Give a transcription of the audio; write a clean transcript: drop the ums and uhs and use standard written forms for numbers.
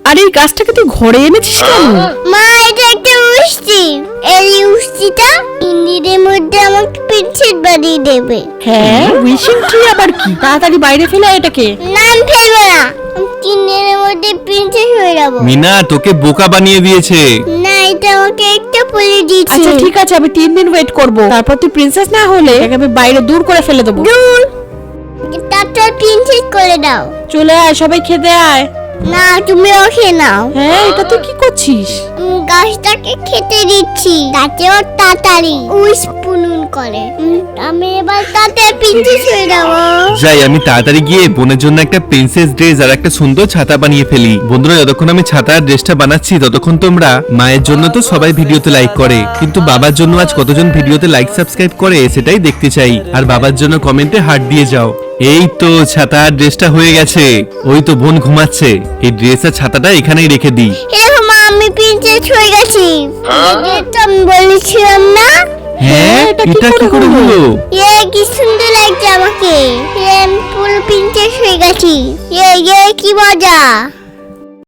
আরে এই গাছটাকে তুই ঘরে এনেছিস কেন? মা এটা একটা উষ্টি, এই উষ্টিটা 3 দিনের মধ্যে আমাকে প্রিন্সেস বানিয়ে দেবে। হ্যাঁ, উইশিং ট্রি আবার কি? তাড়াতাড়ি বাইরে ফেলে এটাকে। নাম ফেলবো না, 3 দিনের মধ্যে প্রিন্সেস হয়ে যাবো। মিনা তোকে বোকা বানিয়ে দিয়েছে। না, এটা আমাকে একটা বলে দিয়েছে। আচ্ছা ঠিক আছে, আমি 3 দিন ওয়েট করব, তারপর তুই প্রিন্সেস না হলে এটাকে আমি বাইরে দূর করে ফেলে দেবো। দূর, তারপর প্রিন্সেস করে দাও। চলে আয়, সবাই খেতে আয়। না, তুমি ওকে নাও। হ্যাঁ, এটা তুই কি করছিস? গাছটাকে খেতে দিচ্ছি যাতে ওর তাড়াতাড়ি উইশ পুনুন করে। আমি এবার তাতে প্রিন্সেস হয়ে যাবো। যাই আমি তাড়াতাড়ি গিয়ে বোনের জন্য একটা প্রিন্সেস ড্রেস আর একটা সুন্দর ছাতা বানিয়ে ফেলি। বন্ধুরা, যতক্ষণ আমি ছাতার ড্রেসটা বানাচ্ছি ততক্ষণ তোমরা মায়ের জন্য তো সবাই ভিডিওতে লাইক করে, কিন্তু বাবার জন্য আজ কতজন ভিডিওতে লাইক সাবস্ক্রাইব করে সেটাই দেখতে চাই। আর বাবার জন্য কমেন্টে হার্ট দিয়ে যাও। এই তো ছাতার ড্রেসটা হয়ে গেছে। ওই তো বোন ঘুমাচ্ছে, এই ড্রেস আর ছাতাটা এখানেই রেখে দিই। এরকম মা, আমি প্রিন্সেস হয়ে গেছি। যেটা আমি বলেছিলাম না। হ্যাঁ, এটা কি করে হলো? কি সুন্দর লাগছে আমাকে। আমি পুরো প্রিন্সেস হয়ে গেছি। কি মজা।